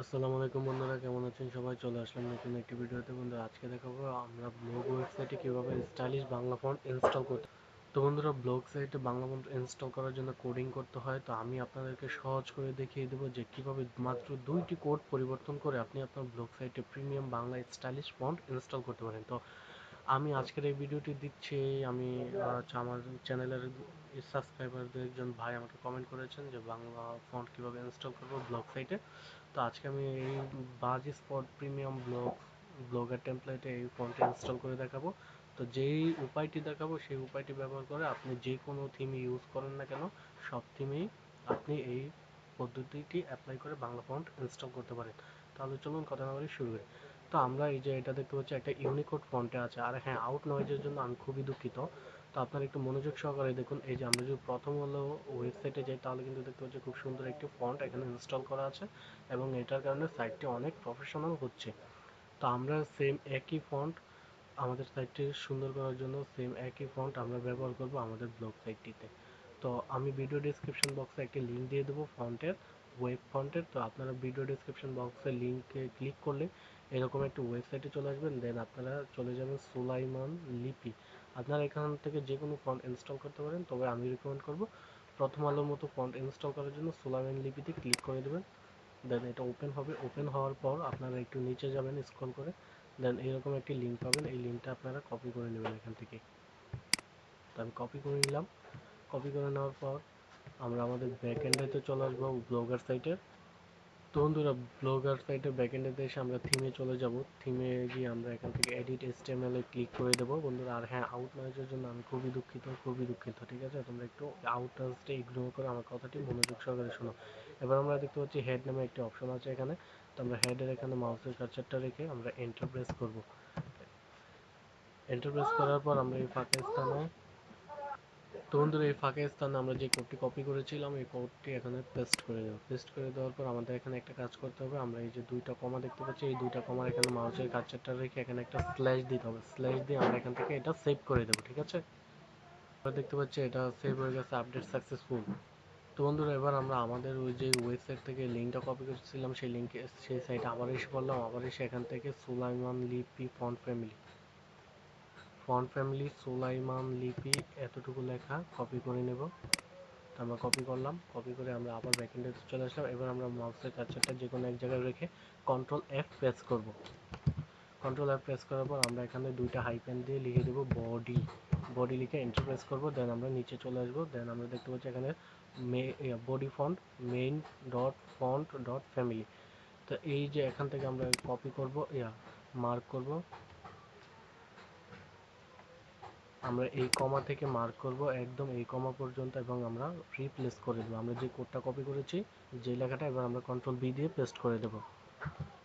আসসালামু আলাইকুম বন্ধুরা, কেমন আছেন সবাই? চলে আসলাম নতুন একটি ভিডিওতে। বন্ধুরা, আজকে দেখাবো আমরা ব্লগ ওয়েবসাইটে কিভাবে স্টাইলিশ বাংলা ফন্ট ইনস্টল করতে। তো বন্ধুরা, ব্লগ সাইটে বাংলা ফন্ট ইনস্টল করার জন্য কোডিং করতে হয়। তো আমি আপনাদেরকে সহজ করে দেখিয়ে দেবো যে কিভাবে মাত্র 2টি কোড পরিবর্তন করে আপনি আপনার ব্লগ সাইটে premium Bangla stylish font install করতে পারেন। তো আমি আজকের এই ভিডিওটি দিচ্ছি। আমি আমার চ্যানেলের সাবস্ক্রাইবারদের একজন ভাই আমাকে কমেন্ট করেছেন যে বাংলা ফন্ট কিভাবে ইনস্টল করবো ব্লগ সাইটে। তো আজকে আমি এই বাজ স্পট প্রিমিয়াম ব্লগার টেমপ্লেটে এই ফন্টটি ইনস্টল করে দেখাবো। তো যেই উপায়টি দেখাবো সেই উপায়টি ব্যবহার করে আপনি যে কোনো থিম ইউজ করেন না কেন, সব থিমেই আপনি এই পদ্ধতিটি অ্যাপ্লাই করে বাংলা ফন্ট ইনস্টল করতে পারেন। তাহলে চলুন কথা না বলে শুরু করি। তো আমরা এই যে এটা দেখতে পাচ্ছি একটা ইউনিকোড ফন্টে আছে। আর হ্যাঁ, আউট নয়েজের জন্য আমি খুবই দুঃখিত। তো আপনারা একটু মনোযোগ সহকারে দেখুন। এই যে আমরা যদি প্রথম হলো ওয়েবসাইটে যাই, তাহলে কিন্তু দেখতে পাচ্ছি খুব সুন্দর একটি ফন্ট এখানে ইনস্টল করা আছে এবং এটার কারণে সাইটটি অনেক প্রফেশনাল হচ্ছে। তো আমরা সেম একই ফন্ট আমাদের সাইটটি সুন্দর করার জন্য সেম একই ফন্ট আমরা ব্যবহার করব আমাদের ব্লগ সাইটটিতে। তো আমি ভিডিও ডেসক্রিপশন বক্সে একটি লিঙ্ক দিয়ে দেবো ফন্টের, ওয়েব ফন্টের। তো আপনারা ভিডিও ডেসক্রিপশন বক্সের লিঙ্কে ক্লিক করলে এরকম একটা ওয়েবসাইটে চলে আসবেন। দেন আপনারা চলে যাবেন সুলাইমান লিপি। আপনারা এখান থেকে যে কোনো ফন্ট ইনস্টল করতে পারেন, তবে আমি রিকমেন্ড করব প্রথম আলোর মতো ফন্ট ইনস্টল করার জন্য সুলাইমান লিপিতে ক্লিক করে দেবেন। দেন এটা ওপেন হবে। ওপেন হওয়ার পর আপনারা একটু নিচে যাবেন স্ক্রল করে। দেন এরকম একটি লিঙ্ক পাবেন। এই লিঙ্কটা আপনারা কপি করে নেবেন এখান থেকে। তো আমি কপি করে নিলাম। কপি করে নেওয়ার পর আমরা আমাদের ব্যাক এন্ডেতে চলে আসবো ব্লগার সাইটে। তো বন্ধুরা, ব্লগার সাইটে ব্যাক এন্ডেতে এসে আমরা থিমে চলে যাব। থিমে গিয়ে আমরা এখান থেকে এডিট এসটিএমএল এ ক্লিক করে দেবো বন্ধুরা। আর হ্যাঁ, আউট নয়েজের জন্য আমি খুবই দুঃখিত, খুবই দুঃখিত। ঠিক আছে, তোমরা একটু আউট নয়েজটা ইগনোর করে আমার কথাটি মনোযোগ সহকারে শোনো। এবার আমরা দেখতে পাচ্ছি হেড নামে একটি অপশন আছে এখানে। তো আমরা হেডের এখানে মাউসের কার্সারটা রেখে আমরা এন্টার প্রেস করব। এন্টার প্রেস করার পর আমরা এই ফাঁকা স্থানে, তো বন্ধুরা, এই ফাঁকা স্থানে আমরা যে কোডটি কপি করেছিলাম এই কোডটি এখানে পেস্ট করে দেবো। পেস্ট করে দেওয়ার পর আমাদের এখানে একটা কাজ করতে হবে। আমরা এই যে দুইটা কমা দেখতে পাচ্ছি, এই দুইটা কমার এখানে মাউসের কার্সারটা রেখে এখানে একটা স্ল্যাশ দিতে হবে। স্ল্যাশ দিয়ে আমরা এখান থেকে এটা সেভ করে দেবো। ঠিক আছে, আমরা দেখতে পাচ্ছি এটা সেভ হয়ে গেছে, আপডেট সাকসেসফুল। তো বন্ধুরা, এবার আমরা আমাদের ওই যে ওয়েবসাইট থেকে লিঙ্কটা কপি করেছিলাম সেই লিঙ্কে সেই সাইটে আবার এসে পড়লাম। আবার এসে এখান থেকে সুলাইমান লিপি ফন্ট ফ্যামিলি সুলাইমান লিপি এতটুকু লেখা কপি করে নেব। তো আমরা কপি করলাম। কপি করে আমরা আবার ব্যাকএন্ডে চলে আসলাম। এবার আমরা মাউসের কার্সারটা যে কোনো এক জায়গায় রেখে কন্ট্রোল এফ প্রেস করব। কন্ট্রোল এফ প্রেস করার পর আমরা এখানে দুইটা হাইপেন দিয়ে লিখে দেবো বডি। বডি লিখে এন্টার প্রেস করব। দেন আমরা নিচে চলে আসবো। দেন আমরা দেখতে পাচ্ছি এখানে body font main dot font dot family. তো এই যে এখান থেকে আমরা কপি করব, মার্ক করব। আমরা এই কমা থেকে মার্ক করব একদম এই কমা পর্যন্ত এবং আমরা রিপ্লেস করে দেবো। আমরা যে কোডটা কপি করেছি, যে লেখাটা, এবার আমরা কন্ট্রোল বি দিয়ে পেস্ট করে দেব।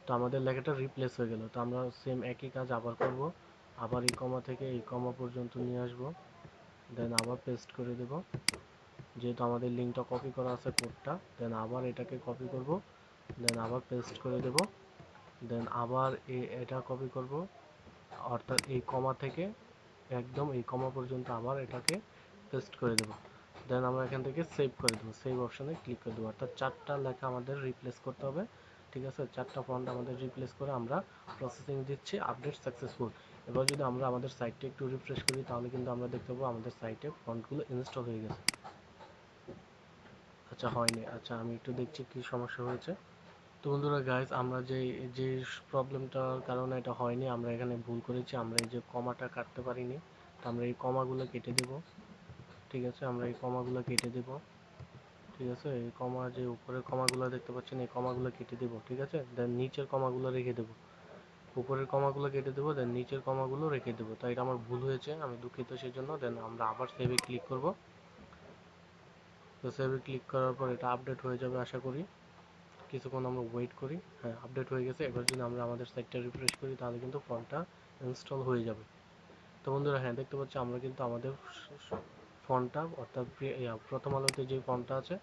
তো আমাদের লেখাটা রিপ্লেস হয়ে গেল। তো আমরা সেম একই কাজ আবার করব। আবার এই কমা থেকে এই কমা পর্যন্ত নিয়ে আসব। দেন আবার পেস্ট করে দেব, যেহেতু আমাদের লিঙ্কটা কপি করা আছে কোডটা। দেন আবার এটাকে কপি করব। দেন আবার পেস্ট করে দেব। দেন আবার এটা কপি করব, অর্থাৎ এই কমা থেকে একদম এই কমা পর্যন্ত আবার এটাকে পেস্ট করে দেব। দেন আমরা এখান থেকে সেভ করে দেবো। সেভ অপশনে ক্লিক করে দেবো। অর্থাৎ চারটা লেখা আমাদের রিপ্লেস করতে হবে। ঠিক আছে, চারটা ফন্ট আমাদের রিপ্লেস করে আমরা প্রসেসিং দিচ্ছি, আপডেট সাকসেসফুল। এবার যদি আমরা আমাদের সাইটটা একটু রিফ্রেশ করি, তাহলে কিন্তু আমরা দেখতে পাবো আমাদের সাইটে ফন্টগুলো ইনস্টল হয়ে গেছে। আচ্ছা, হয়নি। আচ্ছা, আমি একটু দেখছি কি সমস্যা হয়েছে। তো বন্ধুরা, গাইস, আমরা যে প্রবলেমটার কারণে এটা হয়নি, আমরা এখানে ভুল করেছি। আমরা এই যে কমাটা কাটতে পারিনি। তো আমরা এই কমাগুলো কেটে দেব। ঠিক আছে, আমরা এই কমাগুলো কেটে দেব। ঠিক আছে, এই কমা যে উপরের কমাগুলো দেখতে পাচ্ছেন এই কমাগুলো কেটে দেব। ঠিক আছে, দেন নিচের কমাগুলো রেখে দেব। উপরের কমাগুলো কেটে দেবো, দেন নিচের কমাগুলো রেখে দেবো। তো এটা আমার ভুল হয়েছে, আমি দুঃখিত সেজন্য। দেন আমরা আবার সেভে ক্লিক করব। তো সেভে ক্লিক করার পর এটা আপডেট হয়ে যাবে আশা করি। কিছুক্ষণ আমরা ওয়েট করি। হ্যাঁ, আপডেট হয়ে গেছে। এবার যদি আমরা আমাদের সাইটটা রিফ্রেশ করি, তাহলে কিন্তু ফন্টটা ইনস্টল হয়ে যাবে। তো বন্ধুরা, হ্যাঁ, দেখতে পাচ্ছি আমরা কিন্তু আমাদের ফন্টটা, অর্থাৎ প্রথম আলোতে যে ফন্টটা আছে,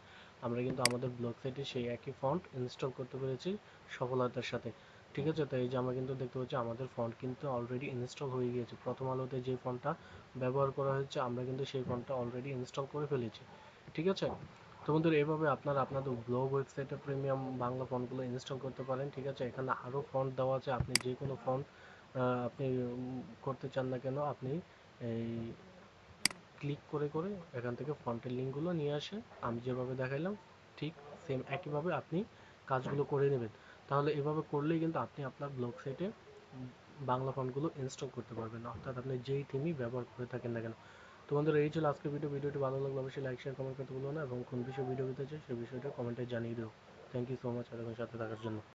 আমরা কিন্তু আমাদের ব্লগ সাইটে সেই একই ফন্ট ইনস্টল করতে পেরেছি সফলতার সাথে। ঠিক আছে, তো এই যে আমরা কিন্তু দেখতে পাচ্ছি আমাদের ফন্ট কিন্তু অলরেডি ইনস্টল হয়ে গিয়েছে। প্রথম আলোতে যে ফন্টটা ব্যবহার করা হয়েছে আমরা কিন্তু সেই ফন্টটা অলরেডি ইনস্টল করে ফেলেছি। ঠিক আছে, তো বন্ধুরা এভাবে আপনারা আপনাদের ব্লগ ওয়েবসাইটে প্রিমিয়াম বাংলা ফন্টগুলো ইনস্টল করতে পারেন। ঠিক আছে, এখানে আরও ফন্ট দেওয়া আছে, আপনি যে কোনো ফন্ট আপনি করতে চান না কেন, আপনি এই ক্লিক করে করে এখান থেকে ফন্টের লিঙ্কগুলো নিয়ে আসে আমি যেভাবে দেখাইলাম ঠিক সেম একইভাবে আপনি কাজগুলো করে নেবেন। তাহলে এভাবে করলেই কিন্তু আপনি আপনার ব্লগ সাইটে বাংলা ফন্টগুলো ইনস্টল করতে পারবেন, অর্থাৎ আপনি যেই থিমই ব্যবহার করে থাকেন না কেন। তো বন্ধুরা এই ছিল আজকের ভিডিওটি ভালো লাগলে অবশ্যই লাইক শেয়ার কমেন্ট করতে ভুলো না, এবং কোন বিষয়ে ভিডিও দিতে চাই সেই বিষয়টা কমেন্টে জানিয়ে দিও। থ্যাংক ইউ সো মাচ এতক্ষণ সাথে থাকার জন্য।